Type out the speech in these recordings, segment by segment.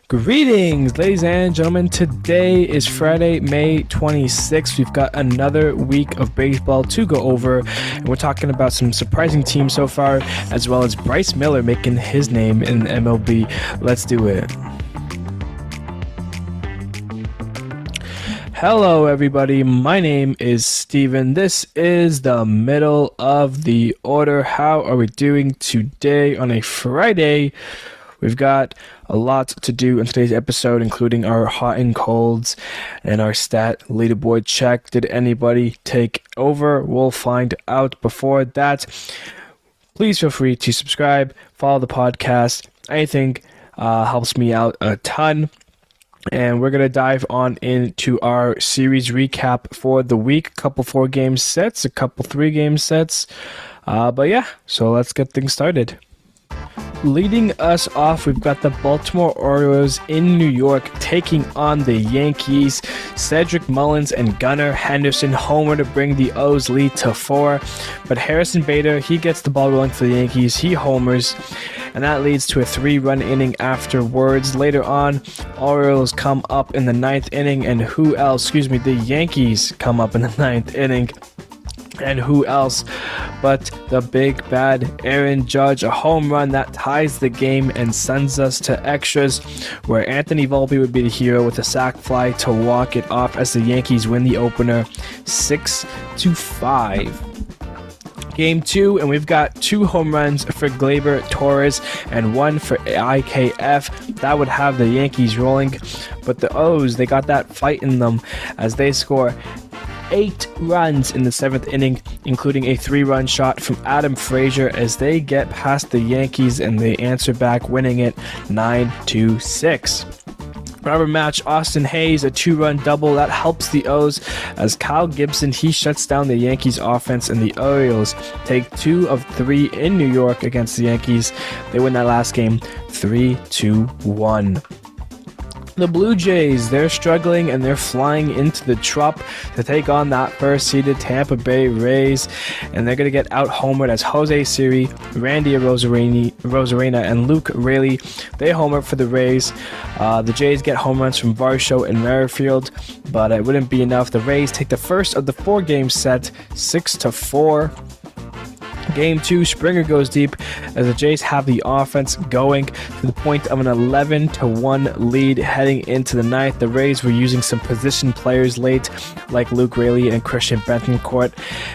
Greetings, ladies and gentlemen. Today is Friday, May 26th. We've got another week of baseball to go over, and we're talking about some surprising teams so far, as well as Bryce Miller making his name in MLB. Let's do it. Hello, everybody. My name is Steven. This is the middle of the order. How are we doing today on a Friday? We've got a lot to do in today's episode, including our hot and colds and our stat leaderboard check. Did anybody take over? We'll find out. Before that, please feel free to subscribe, follow the podcast. Anything helps me out a ton. And we're going to dive on into our series recap for the week. A couple 4-game sets, a couple 3-game sets. So let's get things started. Leading us off, we've got the Baltimore Orioles in New York taking on the Yankees. Cedric Mullins and Gunnar Henderson homer to bring the O's lead to 4. But Harrison Bader, he gets the ball rolling for the Yankees. He homers, and that leads to a 3-run inning afterwards. Later on, Orioles come up in the 9th inning, and the Yankees come up in the 9th inning. And who else but the big bad Aaron Judge, a home run that ties the game and sends us to extras, where Anthony Volpe would be the hero with a sac fly to walk it off as the Yankees win the opener 6-5. Game 2, and we've got 2 home runs for Gleyber Torres and 1 for IKF. That would have the Yankees rolling, but the O's, they got that fight in them as they score 8 runs in the 7th inning, including a 3-run shot from Adam Frazier as they get past the Yankees and they answer back, winning it 9-6. Rubber match, Austin Hayes, a 2-run double that helps the O's as Kyle Gibson, he shuts down the Yankees offense, and the Orioles take 2 of 3 in New York against the Yankees. They win that last game 3-1. The Blue Jays, they're struggling and they're flying into the Trop to take on that first-seeded Tampa Bay Rays, and they're going to get out-homered as Jose Siri, Randy Rosarena, and Luke Raley, they homer for the Rays. The Jays get home runs from Varsho and Merrifield, but it wouldn't be enough. The Rays take the first of the 4-game set, 6-4. Game 2, Springer goes deep as the Jays have the offense going to the point of an 11-1 lead heading into the 9th. The Rays were using some position players late, like Luke Raley and Christian Betancourt,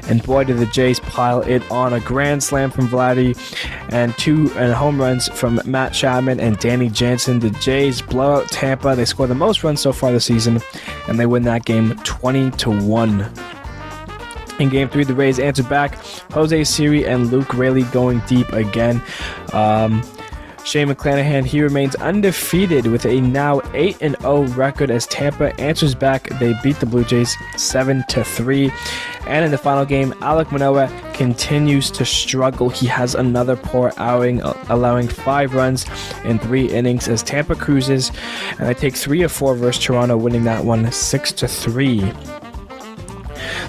and boy did the Jays pile it on. A grand slam from Vladdy and 2 home runs from Matt Chapman and Danny Jansen. The Jays blow out Tampa. They score the most runs so far this season, and they win that game 20-1. In Game 3, the Rays answer back. Jose Siri and Luke Raley going deep again. Shane McClanahan, he remains undefeated with a now 8-0 record as Tampa answers back. They beat the Blue Jays 7-3. And in the final game, Alek Manoah continues to struggle. He has another poor outing, allowing 5 runs in 3 innings as Tampa cruises, and they take 3 of 4 versus Toronto, winning that one 6-3.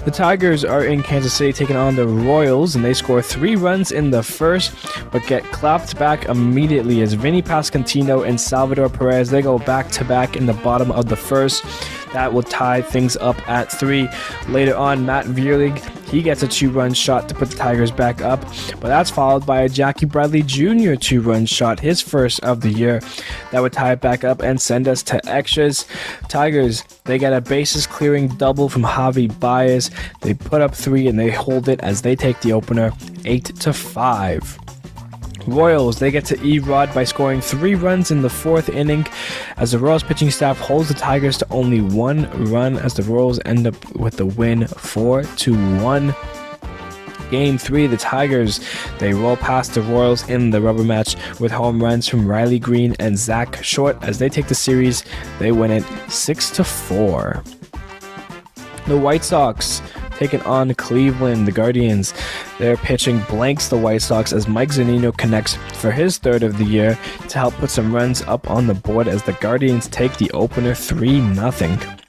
The Tigers are in Kansas City taking on the Royals, and they score 3 runs in the first, but get clapped back immediately as Vinny Pasquantino and Salvador Perez, they go back-to-back in the bottom of the first. That will tie things up at 3. Later on, Matt Vierling, he gets a 2-run shot to put the Tigers back up, but that's followed by a Jackie Bradley Jr. 2-run shot, his first of the year. That would tie it back up and send us to extras. Tigers, they get a bases-clearing double from Javi Baez. They put up 3 and they hold it as they take the opener 8-5. Royals, they get to E-Rod by scoring 3 runs in the 4th inning as the Royals pitching staff holds the Tigers to only 1 run as the Royals end up with the win 4-1. Game 3, the Tigers, they roll past the Royals in the rubber match with home runs from Riley Green and Zach Short as they take the series. They win it 6-4. The White Sox taking on Cleveland. The Guardians, their pitching blanks the White Sox as Mike Zunino connects for his 3rd of the year to help put some runs up on the board as the Guardians take the opener 3-0.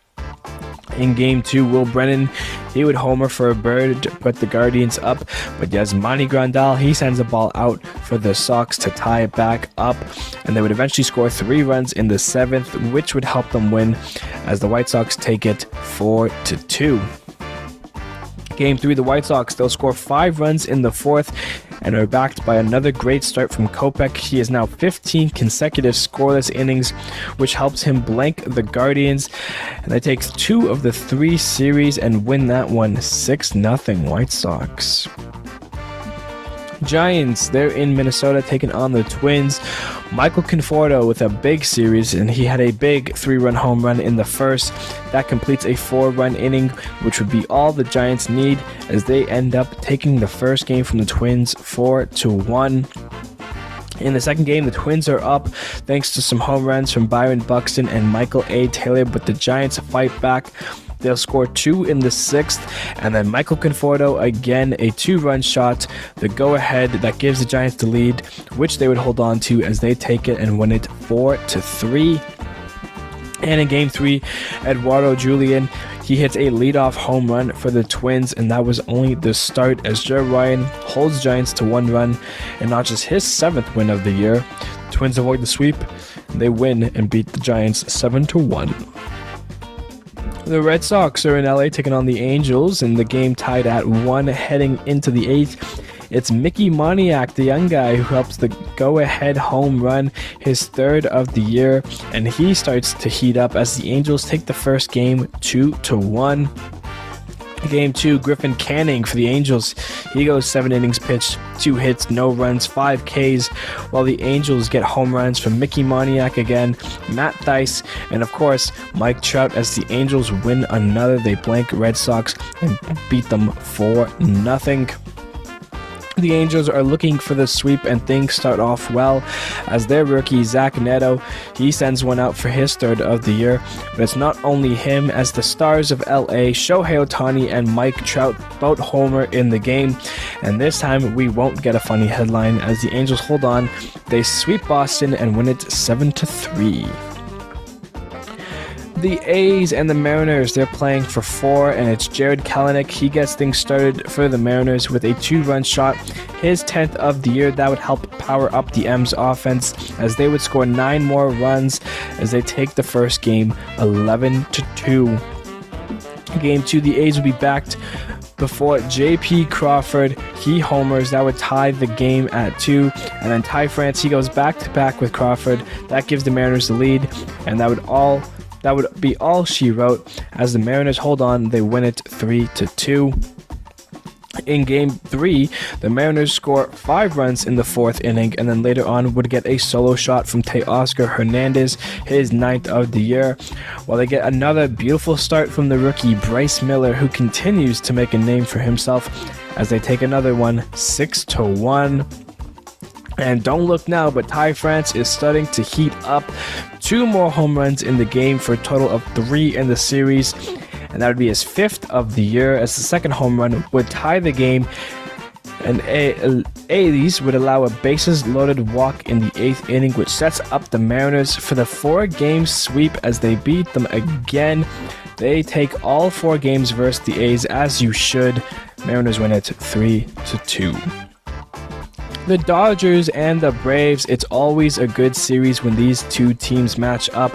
In Game 2, Will Brennan, he would homer for a bird to put the Guardians up, but Yasmani Grandal, he sends the ball out for the Sox to tie it back up, and they would eventually score 3 runs in the 7th, which would help them win as the White Sox take it 4-2. Game 3, the White Sox, they'll score 5 runs in the 4th and are backed by another great start from Kopech. He is now 15 consecutive scoreless innings, which helps him blank the Guardians, and they take 2 of the 3 series and win that one 6-0 White Sox. Giants, they're in Minnesota taking on the Twins. Michael Conforto with a big series, and he had a big 3-run home run in the first. That completes a 4-run inning, which would be all the Giants need as they end up taking the first game from the Twins 4-1. In the second game, the Twins are up thanks to some home runs from Byron Buxton and Michael A. Taylor, but the Giants fight back. They'll score 2 in the 6th, and then Michael Conforto, again, a 2-run shot, the go-ahead that gives the Giants the lead, which they would hold on to as they take it and win it 4-3. And in Game 3, Eduardo Julian, he hits a leadoff home run for the Twins, and that was only the start as Joe Ryan holds Giants to 1 run, and not just his 7th win of the year. The Twins avoid the sweep, and they win and beat the Giants 7-1. The Red Sox are in LA taking on the Angels, and the game tied at 1 heading into the 8th. It's Mickey Moniak, the young guy, who helps the go-ahead home run, his 3rd of the year, and he starts to heat up as the Angels take the first game 2-1. Game 2, Griffin Canning for the Angels. He goes 7 innings pitched, 2 hits, no runs, 5 Ks, while the Angels get home runs from Mickey Moniak again, Matt Thaiss, and of course Mike Trout as the Angels win another. They blank Red Sox and beat them 4-0. The Angels are looking for the sweep, and things start off well as their rookie Zach Neto, he sends one out for his 3rd of the year, but it's not only him as the stars of LA, Shohei Ohtani and Mike Trout, both homer in the game, and this time we won't get a funny headline as the Angels hold on. They sweep Boston and win it 7-3. The A's and the Mariners, they're playing for 4, and it's Jared Kelenic. He gets things started for the Mariners with a 2-run shot, his 10th of the year. That would help power up the M's offense as they would score 9 more runs as they take the first game 11-2. Game 2, the A's will be backed before J.P. Crawford, he homers. That would tie the game at 2, and then Ty France, he goes back-to-back with Crawford. That gives the Mariners the lead, and that would be all she wrote as the Mariners hold on. They win it 3-2. In Game 3, the Mariners score 5 runs in the 4th inning, and then later on would get a solo shot from Teoscar Hernandez, his 9th of the year, while they get another beautiful start from the rookie Bryce Miller, who continues to make a name for himself as they take another one 6-1. And don't look now, but Ty France is starting to heat up. 2 more home runs in the game for a total of 3 in the series, and that would be his 5th of the year as the second home run would tie the game, and A's would allow a bases-loaded walk in the 8th inning, which sets up the Mariners for the 4-game sweep as they beat them again. They take all 4 games versus the A's, as you should. Mariners win it 3-2. The Dodgers and the Braves, it's always a good series when these 2 teams match up.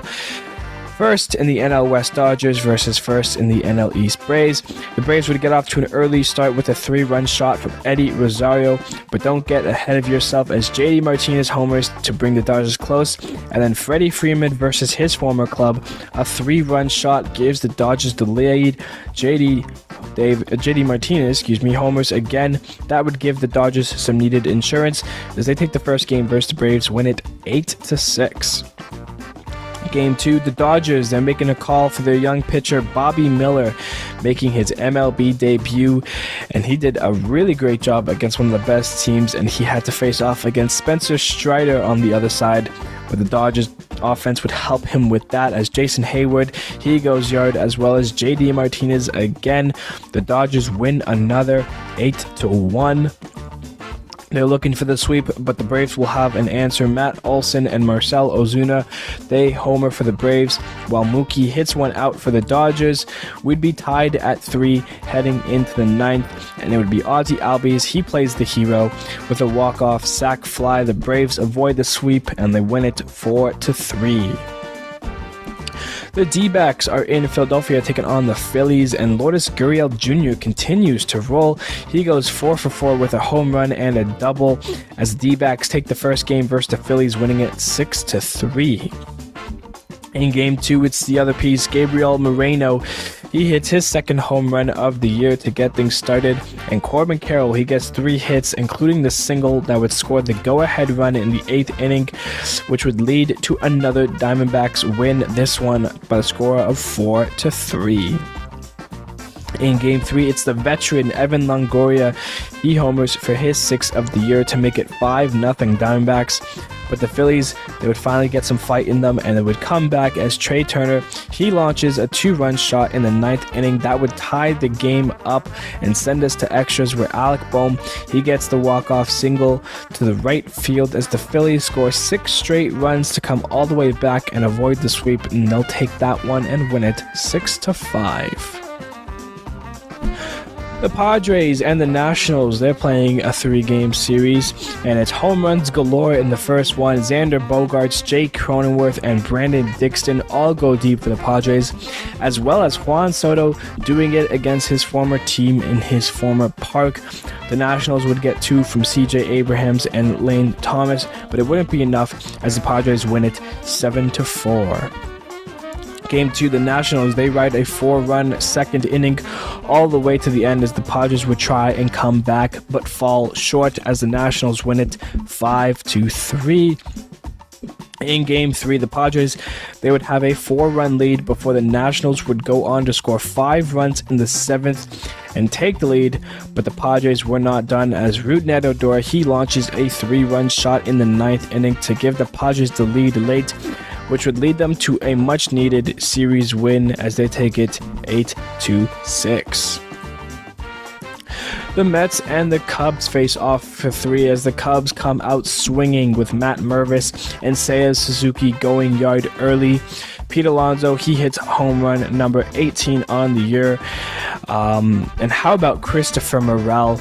First in the NL West, Dodgers versus first in the NL East, Braves. The Braves would get off to an early start with a 3-run shot from Eddie Rosario, but don't get ahead of yourself as JD Martinez homers to bring the Dodgers close, and then Freddie Freeman versus his former club, a 3-run shot gives the Dodgers the lead. JD Martinez, homers again. That would give the Dodgers some needed insurance as they take the first game versus the Braves, win it 8-6. Game 2, the Dodgers, they're making a call for their young pitcher Bobby Miller, making his MLB debut, and he did a really great job against one of the best teams, and he had to face off against Spencer Strider on the other side, but the Dodgers offense would help him with that as Jason Hayward, he goes yard, as well as JD Martinez again. The Dodgers win another 8-1. They're looking for the sweep, but the Braves will have an answer. Matt Olson and Marcell Ozuna, they homer for the Braves, while Mookie hits one out for the Dodgers. We'd be tied at 3 heading into the 9th, and it would be Ozzie Albies. He plays the hero with a walk-off sac fly. The Braves avoid the sweep, and they win it 4-3. The D-backs are in Philadelphia taking on the Phillies, and Lourdes Gurriel Jr. continues to roll. He goes 4 for 4 with a home run and a double as the D-backs take the first game versus the Phillies, winning it 6-3. In Game 2, it's the other piece, Gabriel Moreno. He hits his second home run of the year to get things started. And Corbin Carroll, he gets 3 hits, including the single that would score the go-ahead run in the 8th inning, which would lead to another Diamondbacks win, this one by a score of 4-3. In Game 3, it's the veteran Evan Longoria. He homers for his 6th of the year to make it 5-0 Diamondbacks. But the Phillies, they would finally get some fight in them, and it would come back as Trey Turner, he launches a 2-run shot in the 9th inning that would tie the game up and send us to extras, where Alec Bohm, he gets the walk-off single to the right field as the Phillies score 6 straight runs to come all the way back and avoid the sweep, and they'll take that one and win it 6-5. The Padres and the Nationals, they're playing a 3-game series, and it's home runs galore in the first one. Xander Bogaerts, Jake Cronenworth, and Brandon Dixon all go deep for the Padres, as well as Juan Soto doing it against his former team in his former park. The Nationals would get 2 from CJ Abrams and Lane Thomas, but it wouldn't be enough as the Padres win it 7-4. Game 2, the Nationals, they ride a 4-run second inning all the way to the end as the Padres would try and come back but fall short as the Nationals win it 5-3. In Game 3, the Padres, they would have a 4-run lead before the Nationals would go on to score 5 runs in the 7th and take the lead, but the Padres were not done as Rougned Odor, he launches a 3-run shot in the 9th inning to give the Padres the lead late, which would lead them to a much-needed series win as they take it 8-6. The Mets and the Cubs face off for 3 as the Cubs come out swinging with Matt Mervis and Seiya Suzuki going yard early. Pete Alonso, he hits home run number 18 on the year. And how about Christopher Morel?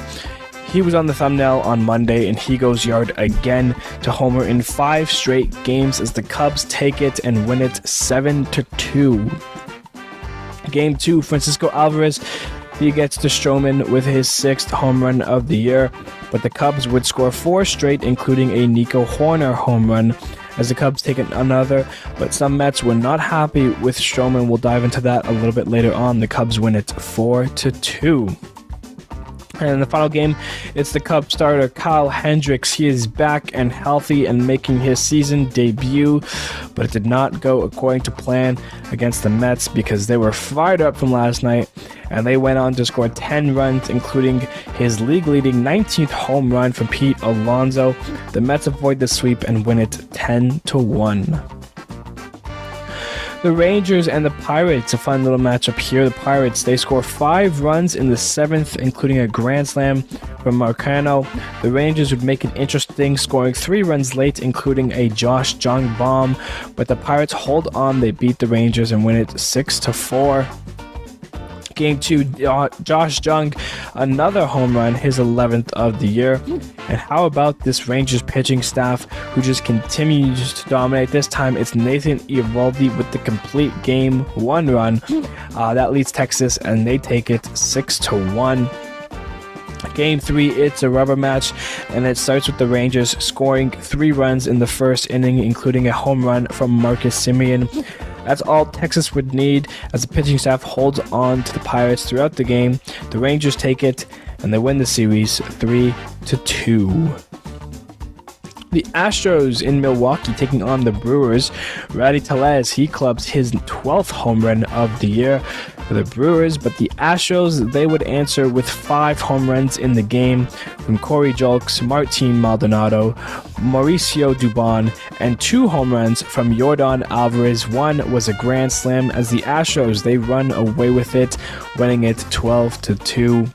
He was on the thumbnail on Monday, and he goes yard again to homer in 5 straight games as the Cubs take it and win it 7-2. Game 2, Francisco Alvarez, he gets to Stroman with his 6th home run of the year, but the Cubs would score 4 straight, including a Nico Hoerner home run, as the Cubs take another, but some Mets were not happy with Stroman. We'll dive into that a little bit later on. The Cubs win it 4-2. And in the final game, it's the Cubs starter Kyle Hendricks. He is back and healthy and making his season debut, but it did not go according to plan against the Mets because they were fired up from last night, and they went on to score 10 runs, including his league-leading 19th home run from Pete Alonso. The Mets avoid the sweep and win it 10-1. The Rangers and the Pirates, a fun little matchup here. The Pirates, they score 5 runs in the 7th, including a grand slam from Marcano. The Rangers would make it interesting, scoring 3 runs late, including a Josh Jung bomb, but the Pirates hold on. They beat the Rangers and win it 6-4. Game 2, Josh Jung, another home run, his 11th of the year. And how about this Rangers pitching staff who just continues to dominate? This time it's Nathan Eovaldi with the complete game 1 run. That leads Texas, and they take it 6-1. Game 3, it's a rubber match, and it starts with the Rangers scoring 3 runs in the first inning, including a home run from Marcus Semien. That's all Texas would need as the pitching staff holds on to the Pirates throughout the game. The Rangers take it, and they win the series 3-2. The Astros in Milwaukee taking on the Brewers. Rowdy Tellez, he clubs his 12th home run of the year for the Brewers, but the Astros, they would answer with 5 home runs in the game from Corey Julks, Martin Maldonado, Mauricio Dubon, and 2 home runs from Yordan Alvarez. 1 was a grand slam as the Astros, they run away with it, winning it 12-2.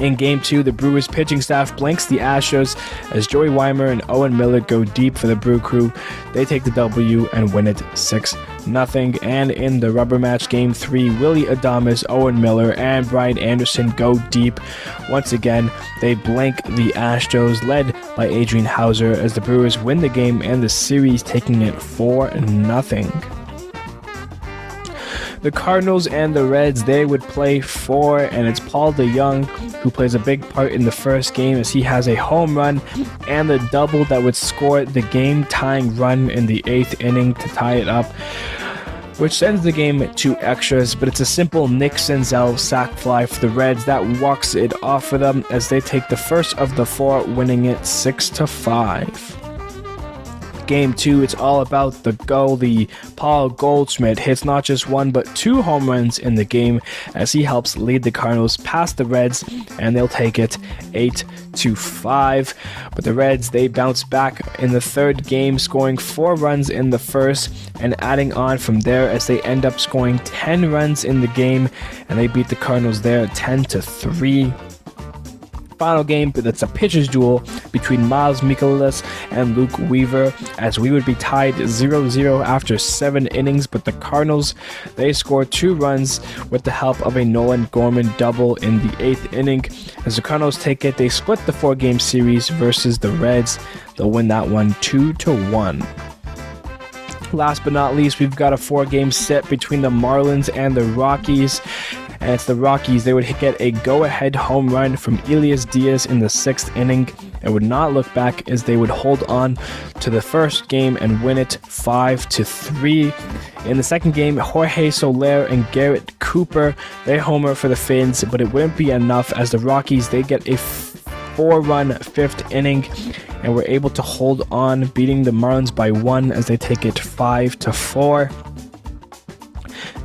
In Game 2, the Brewers pitching staff blanks the Astros as Joey Weimer and Owen Miller go deep for the Brew Crew. They take the W and win it 6-0. And in the rubber match Game 3, Willie Adames, Owen Miller, and Brian Anderson go deep. Once again, they blank the Astros, led by Adrian Hauser, as the Brewers win the game and the series, taking it 4-0. The Cardinals and the Reds, they would play 4, and it's Paul DeJong who plays a big part in the first game, as he has a home run and the double that would score the game-tying run in the 8th inning to tie it up, which sends the game to extras. But it's a simple Nick Senzel sac fly for the Reds that walks it off for them, as they take the first of the 4, winning it 6-5. Game 2, it's all about the goalie. Paul Goldschmidt hits not just 1 but 2 home runs in the game, as he helps lead the Cardinals past the Reds, and they'll take it 8-5. But the Reds, they bounce back in the third game, scoring 4 runs in the first and adding on from there, as they end up scoring 10 runs in the game, and they beat the Cardinals there 10-3. Final game, that's a pitcher's duel between Miles Mikolas and Luke Weaver, as we would be tied 0-0 after 7 innings, but the Cardinals, they score 2 runs with the help of a Nolan Gorman double in the 8th inning. As the Cardinals take it, they split the 4-game series versus the Reds. They'll win that one 2-1. Last but not least, we've got a 4-game set between the Marlins and the Rockies. And it's the Rockies. They would get a go-ahead home run from Elias Diaz in the 6th inning and would not look back, as they would hold on to the first game and win it 5-3. In the second game, Jorge Soler and Garrett Cooper, they homer for the Finns, but it wouldn't be enough, as the Rockies, they get a 4-run 5th inning and were able to hold on, beating the Marlins by 1, as they take it 5-4.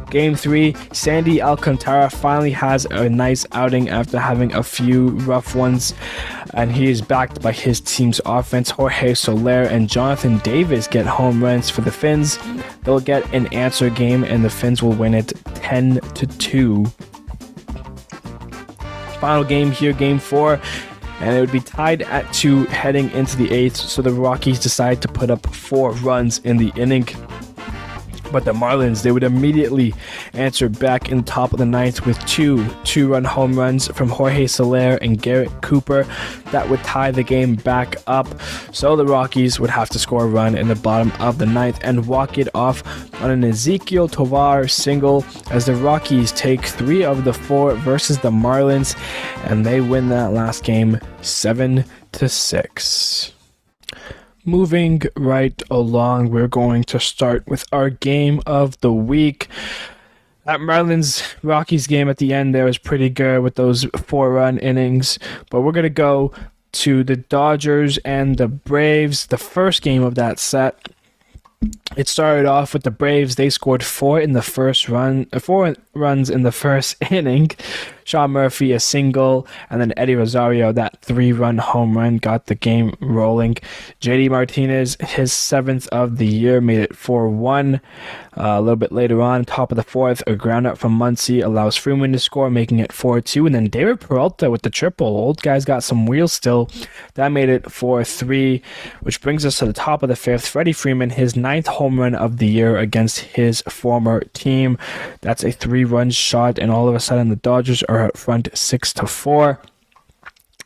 Game 3, Sandy Alcantara finally has a nice outing after having a few rough ones, and he is backed by his team's offense. Jorge Soler and Jonathan Davis get home runs for the Finns. They'll get an answer game, and the Finns will win it 10-2. Final game here, Game 4, and it would be tied at 2 heading into the 8th, so the Rockies decide to put up 4 runs in the inning. But the Marlins, they would immediately answer back in the top of the 9th with 2 2-run home runs from Jorge Soler and Garrett Cooper that would tie the game back up. So the Rockies would have to score a run in the bottom of the 9th and walk it off on an Ezequiel Tovar single, as the Rockies take 3 of the 4 versus the Marlins, and they win that last game 7-6. Moving right along, we're going to start with our game of the week. That Marlins-Rockies game at the end there was pretty good with those 4-run innings, but we're going to go to the Dodgers and the Braves, the first game of that set. It started off with the Braves. They scored 4 runs in the first inning. Sean Murphy, a single, and then Eddie Rosario, that 3-run home run, got the game rolling. JD Martinez, his 7th of the year, made it 4-1. A little bit later on, top of the 4th, a ground out from Muncy allows Freeman to score, making it 4-2. And then David Peralta with the triple. Old guy's got some wheels still. That made it 4-3, which brings us to the top of the 5th. Freddie Freeman, his 9th home run of the year against his former team. That's a 3-run shot, and all of a sudden the Dodgers are out front 6-4.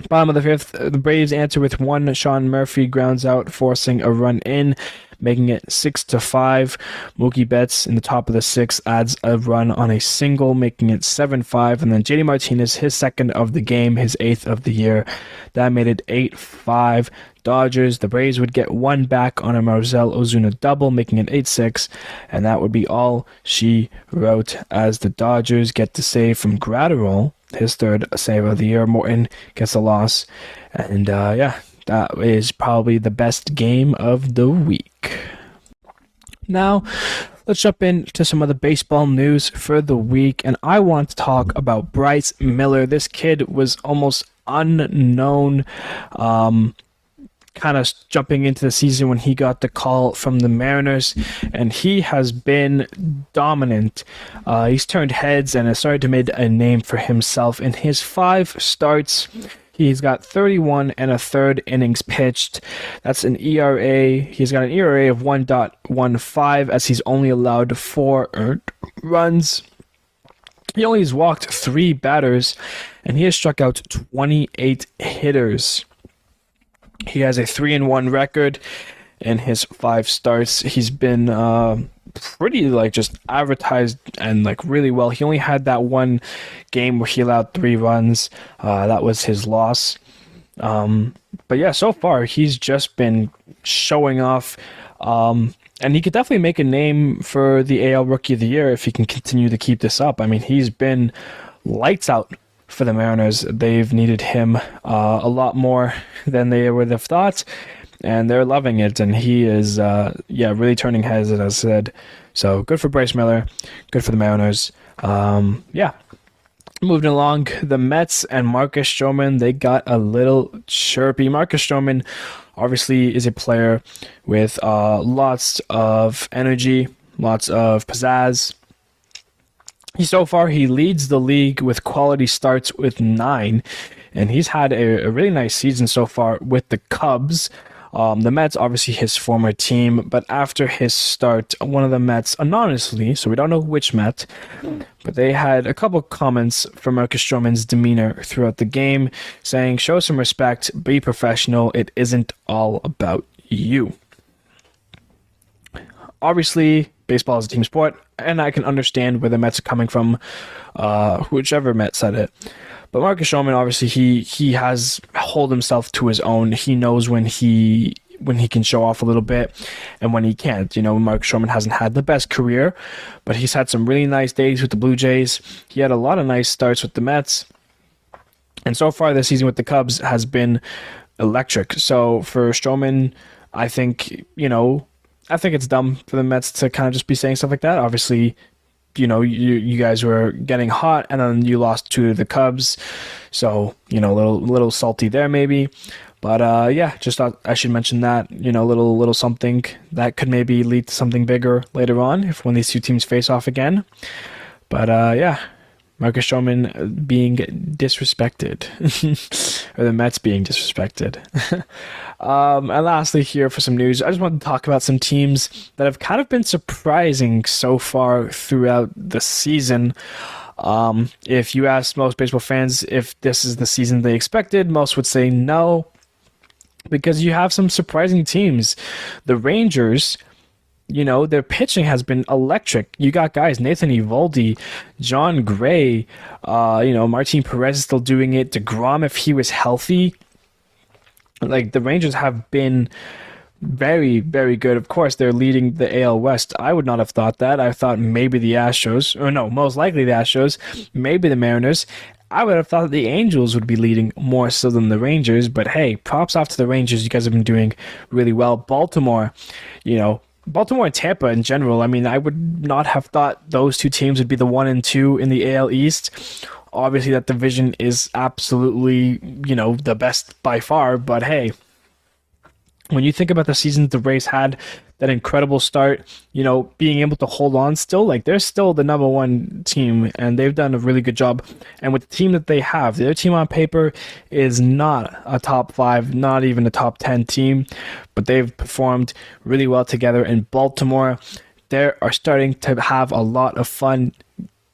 Bottom of the 5th, the Braves answer with 1. Sean Murphy grounds out, forcing a run in, making it 6-5. Mookie Betts in the top of the 6th adds a run on a single, making it 7-5. And then JD Martinez, his 2nd of the game, his 8th of the year, that made it 8-5. Dodgers, the Braves would get 1 back on a Marcell Ozuna double, making it 8-6, and that would be all she wrote, as the Dodgers get the save from Gratterall, his 3rd save of the year. Morton gets a loss, and that is probably the best game of the week. Now, let's jump into some of the baseball news for the week, and I want to talk about Bryce Miller. This kid was almost unknown kind of jumping into the season when he got the call from the Mariners, and he has been dominant. He's turned heads and has started to make a name for himself in his 5 starts. He's got 31 and a third innings pitched. That's an ERA. He's got an ERA of 1.15 as he's only allowed 4 earned runs. He only has walked 3 batters, and he has struck out 28 hitters. He has a 3-1 record in his 5 starts. He's been pretty just advertised and really well. He only had that one game where he allowed 3 runs. That was his loss. But yeah, so far he's just been showing off. And he could definitely make a name for the AL Rookie of the Year if he can continue to keep this up. I mean, he's been lights out for the Mariners. They've needed him a lot more than they would have thought, and they're loving it. And he is, really turning heads, as I said. So good for Bryce Miller, good for the Mariners. Moving along, the Mets and Marcus Stroman, they got a little chirpy. Marcus Stroman obviously is a player with lots of energy, lots of pizzazz. So far, he leads the league with quality starts with 9, and he's had a really nice season so far with the Cubs. The Mets, obviously his former team, but after his start, one of the Mets, anonymously, so we don't know which Met, but they had a couple comments from Marcus Stroman's demeanor throughout the game, saying, "Show some respect, be professional, it isn't all about you." Obviously, baseball is a team sport, and I can understand where the Mets are coming from, whichever Met said it. But Marcus Stroman, obviously, he has held himself to his own. He knows when he can show off a little bit and when he can't. Marcus Stroman hasn't had the best career, but he's had some really nice days with the Blue Jays. He had a lot of nice starts with the Mets. And so far this season with the Cubs has been electric. So for Stroman, I think it's dumb for the Mets to kind of just be saying stuff like that. Obviously, you guys were getting hot, and then you lost to the Cubs, so a little salty there maybe. But just thought I should mention that, little something that could maybe lead to something bigger later on when these two teams face off again. But Marcus Stroman being disrespected, or the Mets being disrespected. And lastly here for some news, I just wanted to talk about some teams that have kind of been surprising so far throughout the season. If you ask most baseball fans if this is the season they expected, most would say no, because you have some surprising teams. The Rangers, their pitching has been electric. You got guys, Nathan Eovaldi, John Gray, Martin Perez is still doing it. DeGrom, if he was healthy. The Rangers have been very, very good. Of course, they're leading the AL West. I would not have thought that. I thought maybe the Astros, or no, most likely the Astros, maybe the Mariners. I would have thought that the Angels would be leading more so than the Rangers. But hey, props off to the Rangers. You guys have been doing really well. Baltimore and Tampa in general, I mean, I would not have thought those two teams would be the 1 and 2 in the AL East. Obviously, that division is absolutely, the best by far. But hey, when you think about the season the Rays had, that incredible start, being able to hold on still, they're still the number 1 team, and they've done a really good job. And with the team that they have, their team on paper is not a top 5, not even a top 10 team, but they've performed really well together. In Baltimore, they are starting to have a lot of fun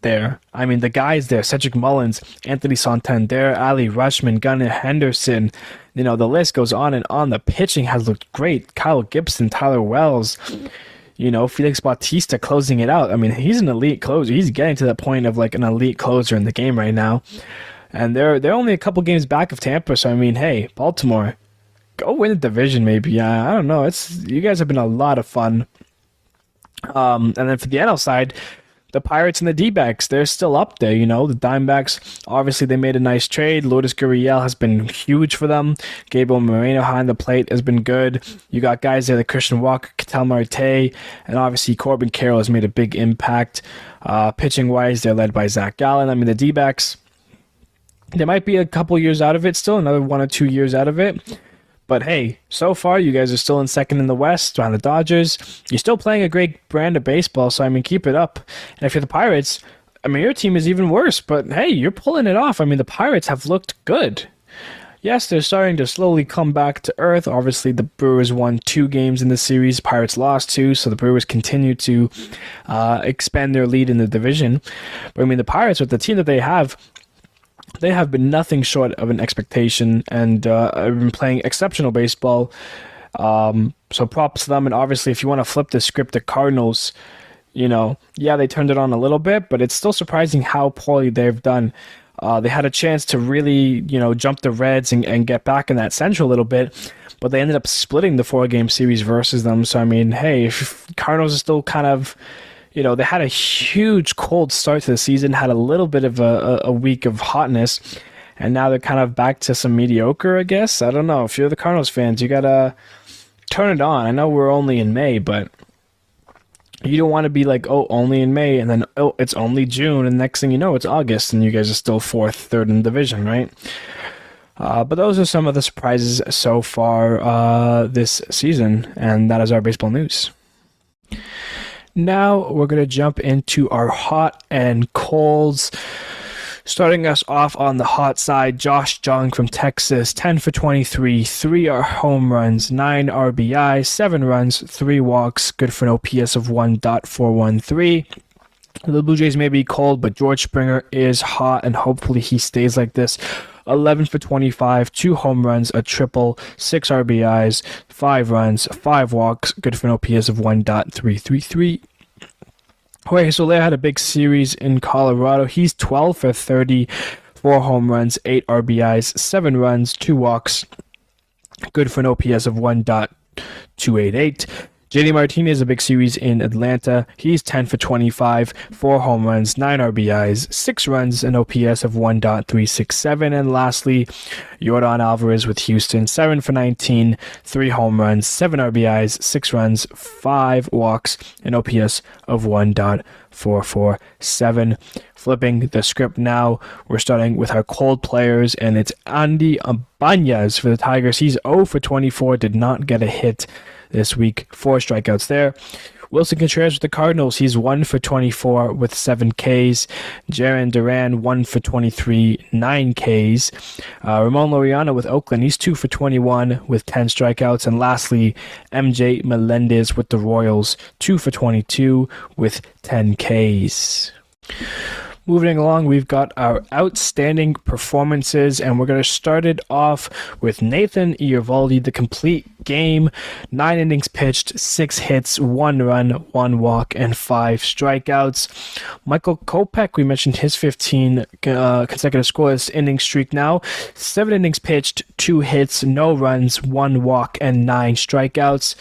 there. I mean, the guys there, Cedric Mullins, Anthony Santander, Ali Rushman, Gunnar Henderson, the list goes on and on. The pitching has looked great. Kyle Gibson, Tyler Wells, Felix Bautista closing it out. I mean, he's an elite closer. He's getting to that point of an elite closer in the game right now. And they're only a couple games back of Tampa. So I mean, hey, Baltimore, go win the division maybe. I don't know. You guys have been a lot of fun. And then for the NL side, the Pirates and the D-backs, they're still up there, The Diamondbacks, obviously they made a nice trade. Lourdes Gurriel has been huge for them. Gabriel Moreno behind the plate has been good. You got guys there like Christian Walker, Ketel Marte, and obviously Corbin Carroll has made a big impact. Pitching-wise, they're led by Zach Gallen. I mean, the D-backs, they might be a couple years out of it still, another 1 or 2 years out of it. But hey, so far you guys are still in second in the West on the Dodgers. You're still playing a great brand of baseball, so I mean, keep it up. And if you're the Pirates, I mean, your team is even worse, but hey, you're pulling it off. I mean, the Pirates have looked good. Yes, they're starting to slowly come back to earth. Obviously, the Brewers won 2 games in the series. Pirates lost 2, so the Brewers continue to expand their lead in the division. But I mean, the Pirates, with the team that they have been nothing short of an expectation and have been playing exceptional baseball. So props to them. And obviously, if you want to flip the script, the Cardinals, they turned it on a little bit, but it's still surprising how poorly they've done. They had a chance to really, jump the Reds and get back in that Central a little bit, but they ended up splitting the 4-game series versus them. So, I mean, hey, if Cardinals are still kind of, they had a huge cold start to the season, had a little bit of a week of hotness, and now they're kind of back to some mediocre, I guess. I don't know. If you're the Cardinals fans, you got to turn it on. I know we're only in May, but you don't want to be like, oh, only in May, and then, oh, it's only June, and next thing you know, it's August, and you guys are still 4th, 3rd in the division, right? But those are some of the surprises so far this season, and that is our baseball news. Now we're going to jump into our hot and colds. Starting us off on the hot side, Josh Jung from Texas, 10 for 23, 3 home runs, 9 RBI, 7 runs, 3 walks, good for an OPS of 1.413. The Blue Jays may be cold, but George Springer is hot, and hopefully he stays like this. 11 for 25, 2 home runs, a triple, 6 RBIs, 5 runs, 5 walks, good for an OPS of 1.333. Jorge Soler had a big series in Colorado. He's 12 for 30, 4 home runs, 8 RBIs, 7 runs, 2 walks, good for an OPS of 1.288. JD Martinez, a big series in Atlanta. He's 10 for 25, 4 home runs, 9 RBIs, 6 runs, an OPS of 1.367. And lastly, Yordan Alvarez with Houston, 7 for 19, 3 home runs, 7 RBIs, 6 runs, 5 walks, an OPS of 1.447. Flipping the script now, we're starting with our cold players, and it's Andy Ibanez for the Tigers. He's 0 for 24, did not get a hit this week, 4 strikeouts there. Wilson Contreras with the Cardinals, he's 1 for 24 with 7 Ks. Jarren Duran, 1 for 23, 9 Ks. Ramon Laureano with Oakland, he's 2 for 21 with 10 strikeouts. And lastly, MJ Melendez with the Royals, 2 for 22 with 10 Ks. Moving along, we've got our outstanding performances, and we're going to start it off with Nathan Eovaldi, the complete game. 9 innings pitched, 6 hits, 1 run, 1 walk, and 5 strikeouts. Michael Kopech, we mentioned his 15 consecutive scoreless inning streak now. 7 innings pitched, 2 hits, no runs, 1 walk, and 9 strikeouts.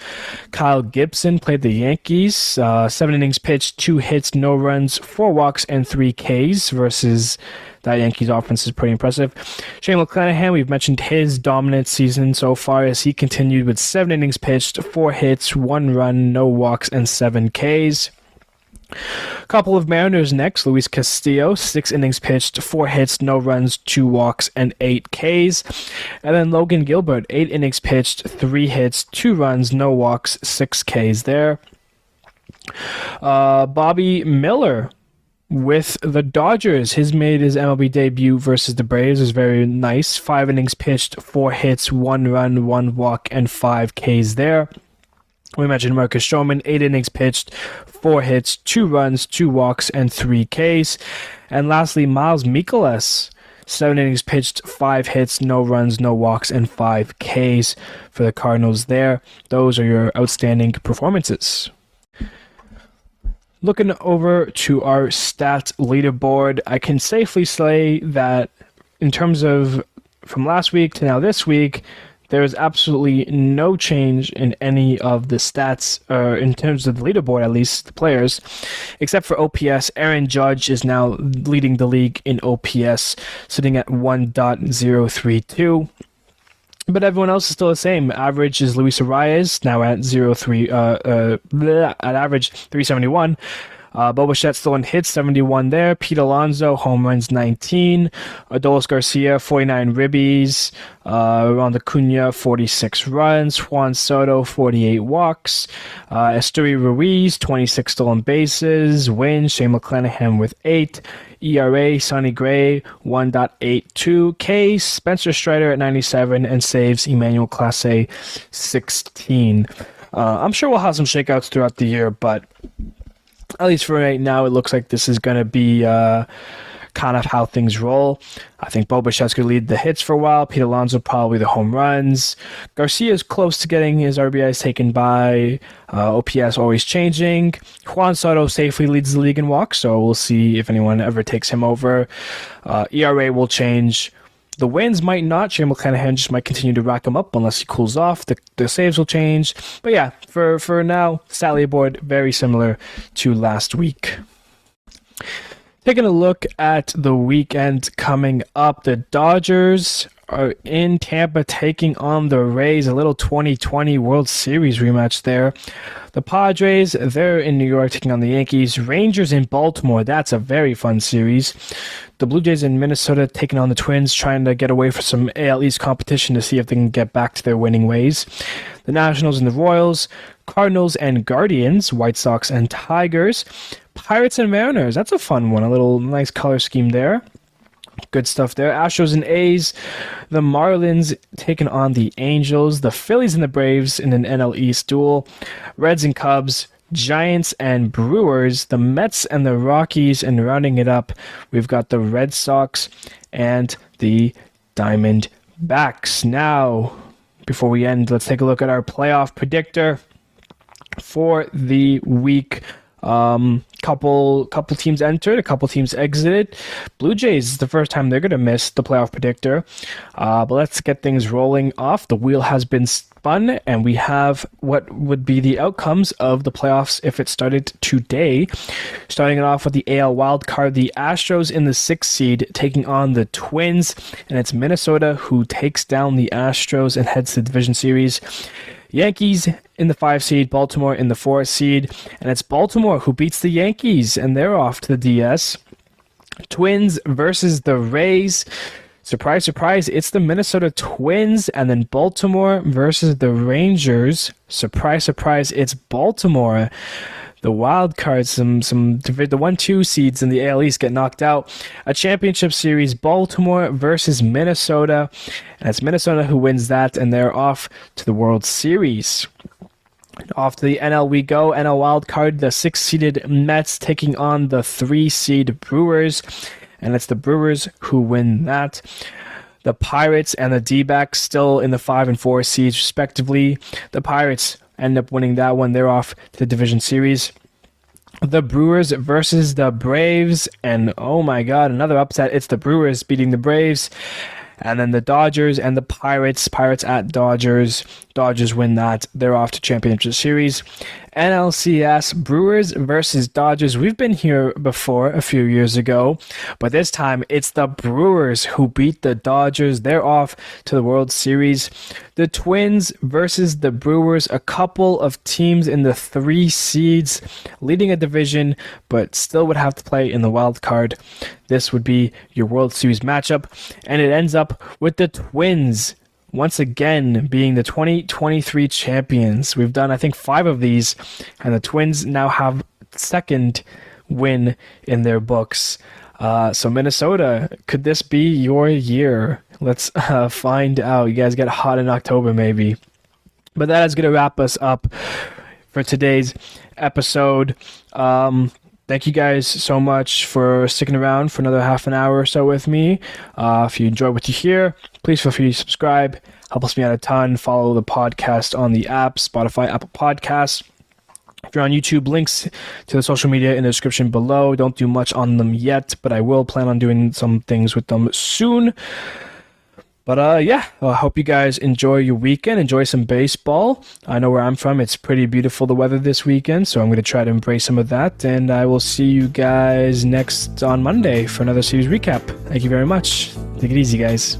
Kyle Gibson played the Yankees. 7 innings pitched, 2 hits, no runs, 4 walks, and 3 Ks versus that Yankees offense is pretty impressive. Shane McClanahan, we've mentioned his dominant season so far as he continued with 7 innings pitched, 4 hits, 1 run, no walks, and 7 Ks. Couple of Mariners next. Luis Castillo, 6 innings pitched, 4 hits, no runs, 2 walks, and 8 Ks. And then Logan Gilbert, 8 innings pitched, 3 hits, 2 runs, no walks, 6 Ks there. Bobby Miller with the Dodgers, he's made his MLB debut versus the Braves. Is very nice. 5 innings pitched, 4 hits, 1 run, 1 walk, and 5 Ks there. We mentioned Marcus Stroman, 8 innings pitched, 4 hits, 2 runs, 2 walks, and 3 Ks. And lastly, Miles Mikolas, 7 innings pitched, 5 hits, no runs, no walks, and 5 Ks for the Cardinals there. Those are your outstanding performances. Looking over to our stats leaderboard, I can safely say that in terms of from last week to now this week, there is absolutely no change in any of the stats, in terms of the leaderboard, at least the players, except for OPS. Aaron Judge is now leading the league in OPS, sitting at 1.032. But everyone else is still the same. Average is Luis Arias, now at at average 371. Bo Bichette still in hits, 71 there. Pete Alonso, home runs, 19. Adolis Garcia, 49 ribbies. Ronald Acuna, 46 runs. Juan Soto, 48 walks. Esteury Ruiz, 26 stolen bases. Win, Shane McClanahan with 8. ERA, Sonny Gray, 1.82. K, Spencer Strider at 97, and saves, Emmanuel Clase, 16. I'm sure we'll have some shakeouts throughout the year, but at least for right now, it looks like this is going to be kind of how things roll. I think Bo Bichette's going to lead the hits for a while. Pete Alonso probably the home runs. Garcia is close to getting his RBIs taken by. OPS always changing. Juan Soto safely leads the league in walks, so we'll see if anyone ever takes him over. ERA will change. The wins might not. Shane McClanahan just might continue to rack him up unless he cools off. The saves will change. But yeah, for now, stat leaderboard very similar to last week. Taking a look at the weekend coming up, the Dodgers are in Tampa taking on the Rays, a little 2020 World Series rematch there. The Padres, they're in New York taking on the Yankees. Rangers in Baltimore, that's a very fun series. The Blue Jays in Minnesota taking on the Twins, trying to get away from some AL East competition to see if they can get back to their winning ways. The Nationals and the Royals, Cardinals and Guardians, White Sox and Tigers, Pirates and Mariners, that's a fun one, a little nice color scheme there. Good stuff there. Astros and A's, the Marlins taking on the Angels, the Phillies and the Braves in an NL East duel, Reds and Cubs, Giants and Brewers, the Mets and the Rockies, and rounding it up, we've got the Red Sox and the Diamondbacks. Now, before we end, let's take a look at our playoff predictor for the week. Couple teams entered, a couple teams exited. Blue Jays is the first time they're going to miss the playoff predictor. But let's get things rolling off. The wheel has been spun, and we have what would be the outcomes of the playoffs if it started today. Starting it off with the AL wild card, the Astros in the 6th seed taking on the Twins, and it's Minnesota who takes down the Astros and heads to the division series. Yankees in the 5 seed, Baltimore in the 4th seed, and it's Baltimore who beats the Yankees, and they're off to the DS. Twins versus the Rays. Surprise, surprise, it's the Minnesota Twins, and then Baltimore versus the Rangers. Surprise, surprise, it's Baltimore. The wild cards, the 1-2 seeds in the AL East get knocked out. A championship series, Baltimore versus Minnesota. And it's Minnesota who wins that, and they're off to the World Series. Off to the NL we go. NL wild card, the 6-seeded Mets taking on the 3-seed Brewers. And it's the Brewers who win that. The Pirates and the D-backs still in the 5 and 4 seeds respectively. The Pirates end up winning that one. They're off to the division series. The Brewers versus the Braves, and oh my god, another upset. It's the Brewers beating the Braves. And then the Dodgers and the Pirates at Dodgers. Dodgers win that. They're off to championship series. NLCS, Brewers versus Dodgers. We've been here before a few years ago, but this time it's the Brewers who beat the Dodgers. They're off to the World Series. The Twins versus the Brewers, a couple of teams in the 3 seeds leading a division, but still would have to play in the wild card. This would be your World Series matchup, and it ends up with the Twins once again being the 2023 champions. We've done, I think, 5 of these, and the Twins now have second win in their books. So Minnesota, could this be your year? Let's find out. You guys get hot in October, maybe. But that is going to wrap us up for today's episode. Thank you guys so much for sticking around for another half an hour or so with me. If you enjoy what you hear, please feel free to subscribe. Helps me out a ton. Follow the podcast on the app, Spotify, Apple Podcasts. If you're on YouTube, links to the social media in the description below. Don't do much on them yet, but I will plan on doing some things with them soon. But I hope you guys enjoy your weekend. Enjoy some baseball. I know where I'm from. It's pretty beautiful, the weather this weekend, so I'm going to try to embrace some of that. And I will see you guys next on Monday for another series recap. Thank you very much. Take it easy, guys.